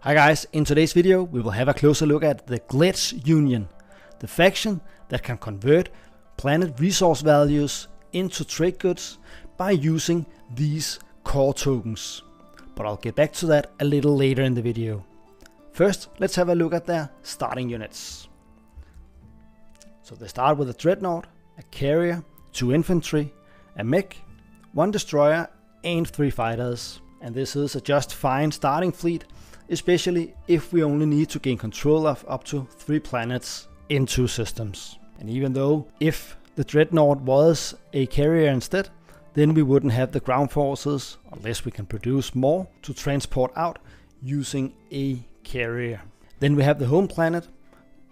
Hi guys, in today's video we will have a closer look at the GLEdge Union, the faction that can convert planet resource values into trade goods by using these core tokens. But I'll get back to that a little later in the video. First, let's have a look at their starting units. So they start with a dreadnought, a carrier, 2 infantry, a mech, 1 destroyer and 3 fighters. And this is a just fine starting fleet, especially if we only need to gain control of up to 3 planets in 2 systems. And even though if the dreadnought was a carrier instead, then we wouldn't have the ground forces unless we can produce more to transport out using a carrier. Then we have the home planet,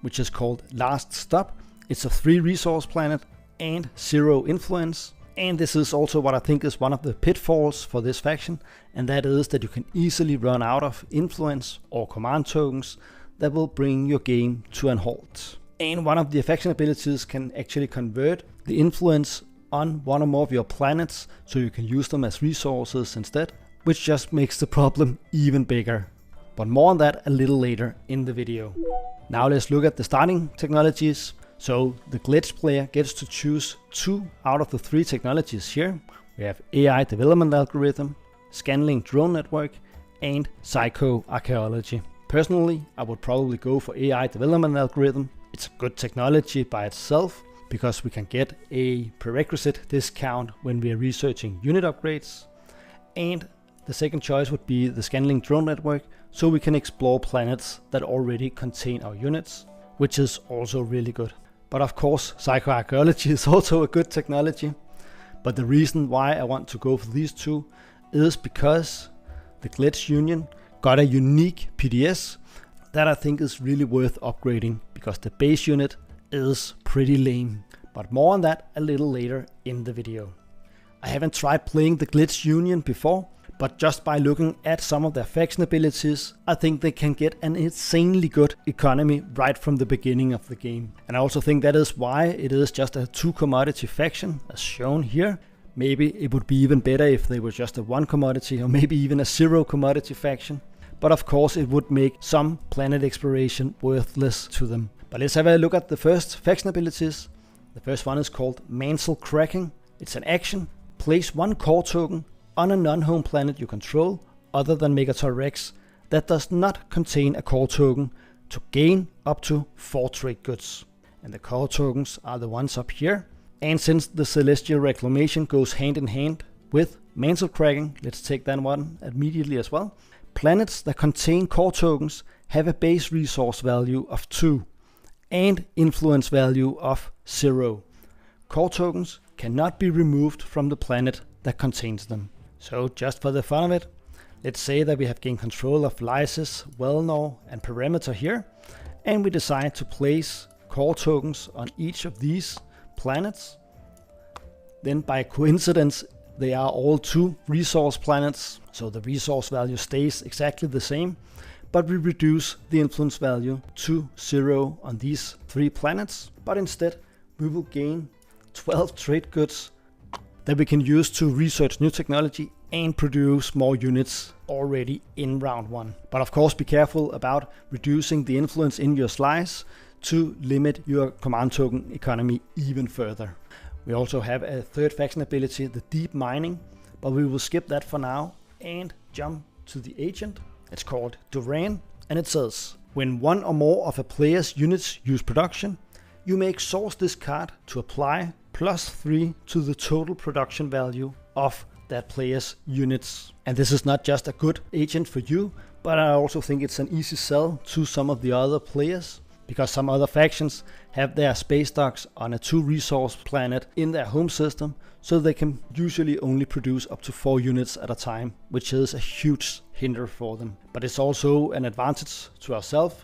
which is called Last Stop. It's a 3 resource planet and 0 influence. And this is also what I think is one of the pitfalls for this faction, and that is that you can easily run out of influence or command tokens that will bring your game to an halt. And one of the faction abilities can actually convert the influence on one or more of your planets so you can use them as resources instead, which just makes the problem even bigger. But more on that a little later in the video. Now let's look at the starting technologies. So the GLEdge player gets to choose 2 out of the 3 technologies here. We have AI development algorithm, scanning drone network and psychoarchaeology. Personally, I would probably go for AI development algorithm. It's a good technology by itself because we can get a prerequisite discount when we are researching unit upgrades. And the second choice would be the scanning drone network, so we can explore planets that already contain our units, which is also really good. But of course, psychoarchaeology is also a good technology. But the reason why I want to go for these 2 is because the GLEdge Union got a unique PDS that I think is really worth upgrading, because the base unit is pretty lame. But more on that a little later in the video. I haven't tried playing the GLEdge Union before, but just by looking at some of their faction abilities, I think they can get an insanely good economy right from the beginning of the game. And I also think that is why it is just a 2 commodity faction as shown here. Maybe it would be even better if they were just a 1 commodity or maybe even a 0 commodity faction. But of course it would make some planet exploration worthless to them. But let's have a look at the first faction abilities. The first one is called Mantle Cracking. It's an action. Place 1 core token on a non-home planet you control other than Megator Rex that does not contain a core token to gain up to 4 trade goods. And the core tokens are the ones up here. And since the Celestial Reclamation goes hand in hand with Mantle Cracking, let's take that one immediately as well. Planets that contain core tokens have a base resource value of 2 and influence value of 0. Core tokens cannot be removed from the planet that contains them. So just for the fun of it, let's say that we have gained control of Lysis, Wellnor and Perimeter here, and we decide to place core tokens on each of these planets. Then by coincidence they are all 2 resource planets, so the resource value stays exactly the same, but we reduce the influence value to 0 on these 3 planets, but instead we will gain 12 trade goods that we can use to research new technology and produce more units already in round 1. But of course be careful about reducing the influence in your slice to limit your command token economy even further. We also have a third faction ability, the Deep Mining, but we will skip that for now and jump to the agent. It's called Duran, and it says, when 1 or more of a player's units use production, you may exhaust this card to apply +3 to the total production value of that player's units. And this is not just a good agent for you, but I also think it's an easy sell to some of the other players, because some other factions have their space docks on a 2 resource planet in their home system, so they can usually only produce up to 4 units at a time, which is a huge hinder for them. But it's also an advantage to ourselves,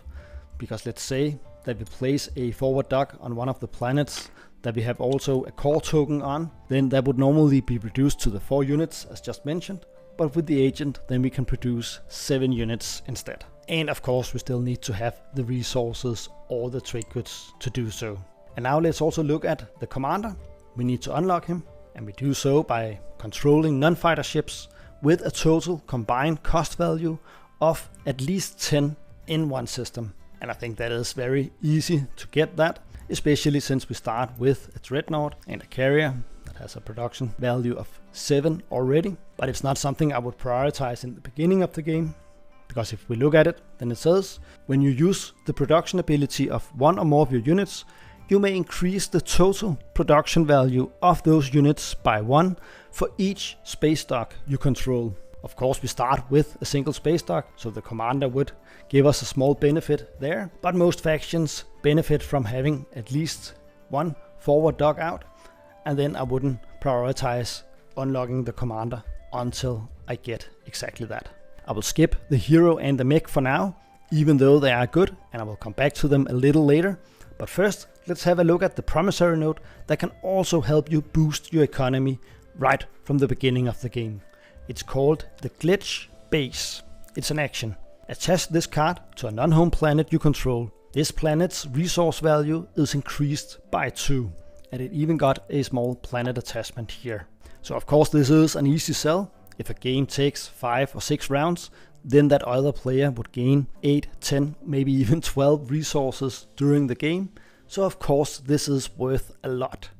because let's say that we place a forward dock on one of the planets that we have also a core token on, then that would normally be reduced to the 4 units as just mentioned, but with the agent then we can produce 7 units instead. And of course we still need to have the resources or the trade goods to do so. And now let's also look at the commander. We need to unlock him, and we do so by controlling non-fighter ships with a total combined cost value of at least 10 in one system. And I think that is very easy to get that, especially since we start with a dreadnought and a carrier that has a production value of 7 already. But it's not something I would prioritize in the beginning of the game, because if we look at it, then it says when you use the production ability of one or more of your units, you may increase the total production value of those units by 1 for each space dock you control. Of course, we start with a single space dock, so the commander would give us a small benefit there, but most factions benefit from having at least one forward dock out, and then I wouldn't prioritize unlocking the commander until I get exactly that. I will skip the hero and the mech for now, even though they are good, and I will come back to them a little later. But first, let's have a look at the promissory note that can also help you boost your economy right from the beginning of the game. It's called the GLEdge base. It's an action. Attach this card to a non-home planet you control. This planet's resource value is increased by 2, and it even got a small planet attachment here. So of course this is an easy sell. If a game takes 5 or 6 rounds, then that other player would gain 8, 10, maybe even 12 resources during the game. So of course this is worth a lot.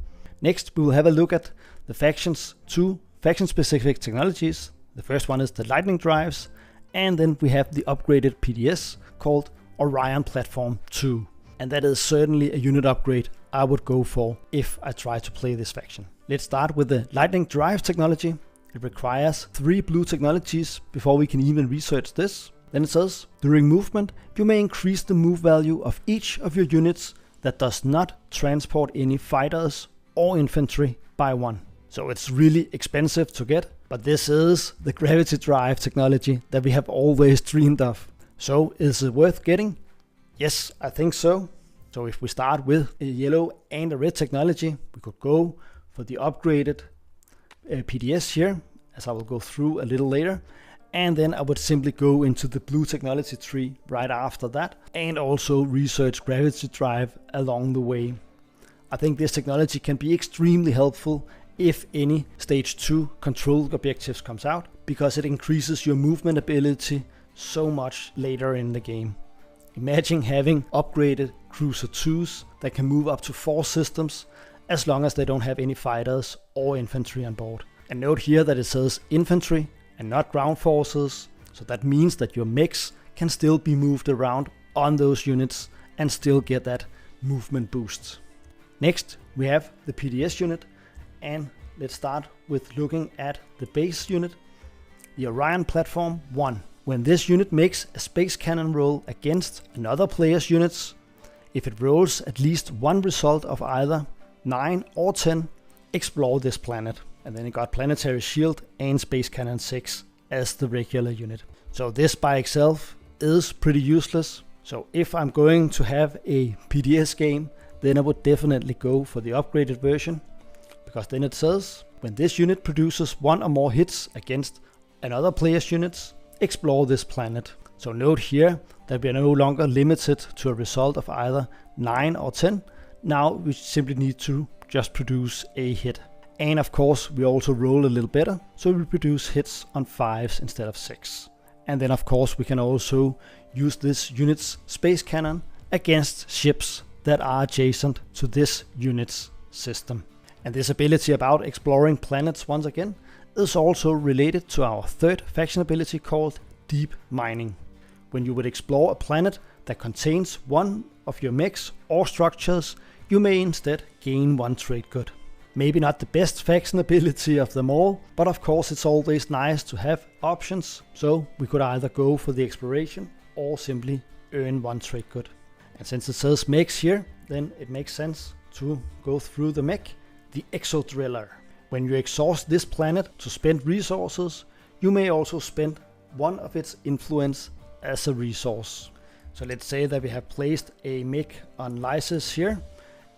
Next we will have a look at the faction's 2 faction-specific technologies. The first one is the lightning drives, and then we have the upgraded PDS called Orion Platform 2. And that is certainly a unit upgrade I would go for if I try to play this faction. Let's start with the lightning drive technology. It requires 3 blue technologies before we can even research this. Then it says, during movement, you may increase the move value of each of your units that does not transport any fighters or infantry by 1. So it's really expensive to get, but this is the gravity drive technology that we have always dreamed of. So is it worth getting? Yes, I think so. So if we start with a yellow and a red technology, we could go for the upgraded PDS here, as I will go through a little later. And then I would simply go into the blue technology tree right after that, and also research gravity drive along the way. I think this technology can be extremely helpful if any stage 2 control objectives comes out, because it increases your movement ability so much later in the game. Imagine having upgraded cruiser 2s that can move up to 4 systems as long as they don't have any fighters or infantry on board. And note here that it says infantry and not ground forces, so that means that your mechs can still be moved around on those units and still get that movement boost. Next we have the PDS unit, and let's start with looking at the base unit, the Orion Platform 1. When this unit makes a space cannon roll against another player's units, if it rolls at least one result of either 9 or 10, explore this planet. And then it got Planetary Shield and Space Cannon 6 as the regular unit. So this by itself is pretty useless. So if I'm going to have a PDS game, then I would definitely go for the upgraded version, because then it says, when this unit produces 1 or more hits against another player's units, explore this planet. So note here that we are no longer limited to a result of either 9 or 10. Now we simply need to just produce a hit. And of course we also roll a little better, so we produce hits on 5s instead of 6. And then of course we can also use this unit's space cannon against ships that are adjacent to this unit's system. And this ability about exploring planets once again is also related to our third faction ability called Deep Mining. When you would explore a planet that contains one of your mechs or structures, you may instead gain 1 trade good. Maybe not the best faction ability of them all, but of course it's always nice to have options, so we could either go for the exploration or simply earn 1 trade good. And since it says mechs here, then it makes sense to go through the mech, the Exo Driller. When you exhaust this planet to spend resources, you may also spend 1 of its influence as a resource. So let's say that we have placed a mech on Lysis here,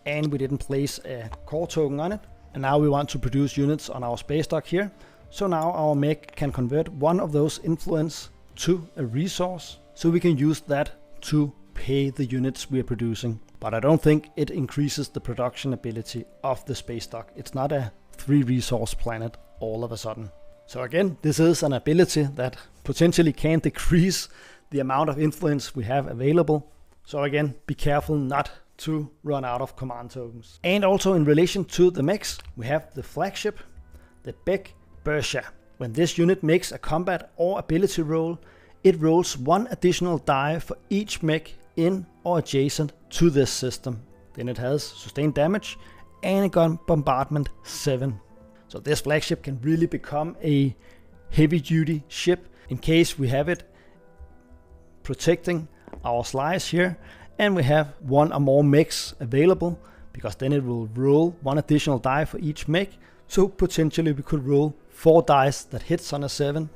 and we didn't place a core token on it, and now we want to produce units on our space dock here. So now our mech can convert 1 of those influence to a resource, so we can use that to pay the units we are producing. But I don't think it increases the production ability of the space dock. It's not a 3 resource planet all of a sudden. So again, this is an ability that potentially can decrease the amount of influence we have available. So again, be careful not to run out of command tokens. And also in relation to the mechs, we have the flagship, the Beck Bercia. When this unit makes a combat or ability roll, it rolls 1 additional die for each mech in or adjacent to this system. Then it has sustained damage and a gun bombardment 7. So this flagship can really become a heavy duty ship in case we have it protecting our slice here and we have 1 or more mechs available, because then it will roll 1 additional die for each mech. So potentially we could roll 4 dice that hits on a 7,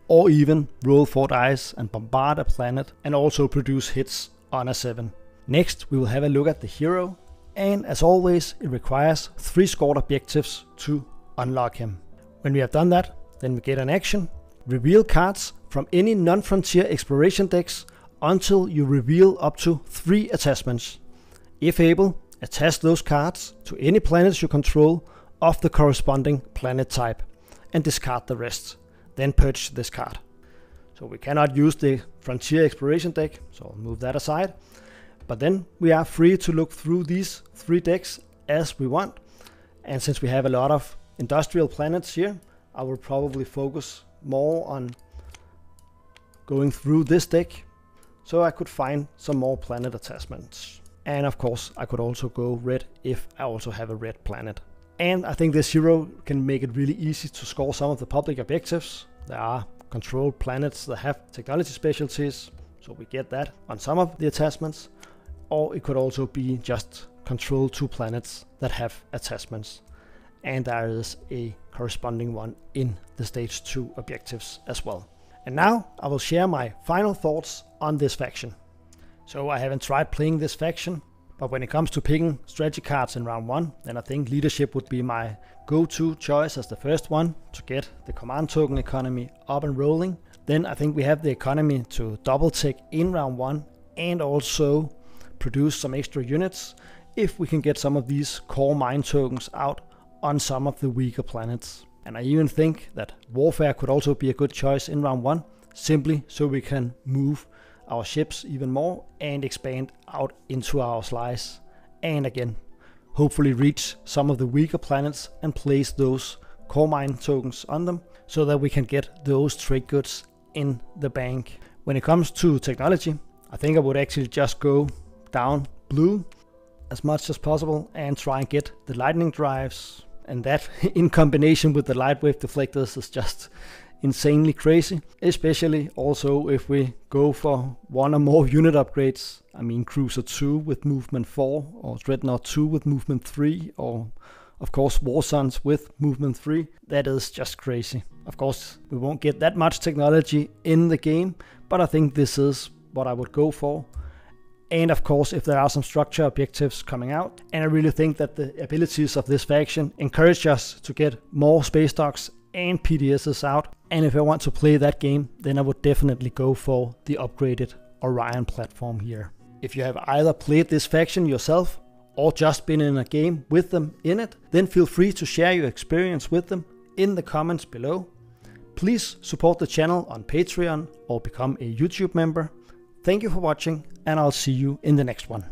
or even roll 4 dice and bombard a planet and also produce hits on a 7. Next we will have a look at the hero, and as always it requires 3 scored objectives to unlock him. When we have done that, then we get an action. Reveal cards from any non-frontier exploration decks until you reveal up to 3 attachments. If able, attach those cards to any planets you control of the corresponding planet type and discard the rest. Then purge this card. So we cannot use the frontier exploration deck, so I'll move that aside. But then we are free to look through these 3 decks as we want. And since we have a lot of industrial planets here, I will probably focus more on going through this deck so I could find some more planet attachments. And of course I could also go red if I also have a red planet. And I think this hero can make it really easy to score some of the public objectives. There are controlled planets that have technology specialties, so we get that on some of the attachments. Or it could also be just control 2 planets that have attachments. And there is a corresponding one in the stage 2 objectives as well. And now I will share my final thoughts on this faction. So I haven't tried playing this faction, but when it comes to picking strategy cards in round 1, then I think leadership would be my go-to choice as the first one to get the command token economy up and rolling. Then I think we have the economy to double tech in round 1 and also produce some extra units if we can get some of these core mine tokens out on some of the weaker planets. And I even think that warfare could also be a good choice in round 1, simply so we can move our ships even more and expand out into our slice. And again, hopefully reach some of the weaker planets and place those core mine tokens on them so that we can get those trade goods in the bank. When it comes to technology, I think I would actually just go down blue as much as possible and try and get the lightning drives. And that in combination with the light wave deflectors is just insanely crazy, especially also if we go for 1 or more unit upgrades. I mean Cruiser 2 with movement 4, or Dreadnought 2 with movement 3, or of course War Sons with movement 3. That is just crazy. Of course we won't get that much technology in the game, but I think this is what I would go for. And of course, if there are some structure objectives coming out, and I really think that the abilities of this faction encourage us to get more space docks and PDSs out. And if I want to play that game, then I would definitely go for the upgraded Orion platform here. If you have either played this faction yourself or just been in a game with them in it, then feel free to share your experience with them in the comments below. Please support the channel on Patreon or become a YouTube member. Thank you for watching, and I'll see you in the next one.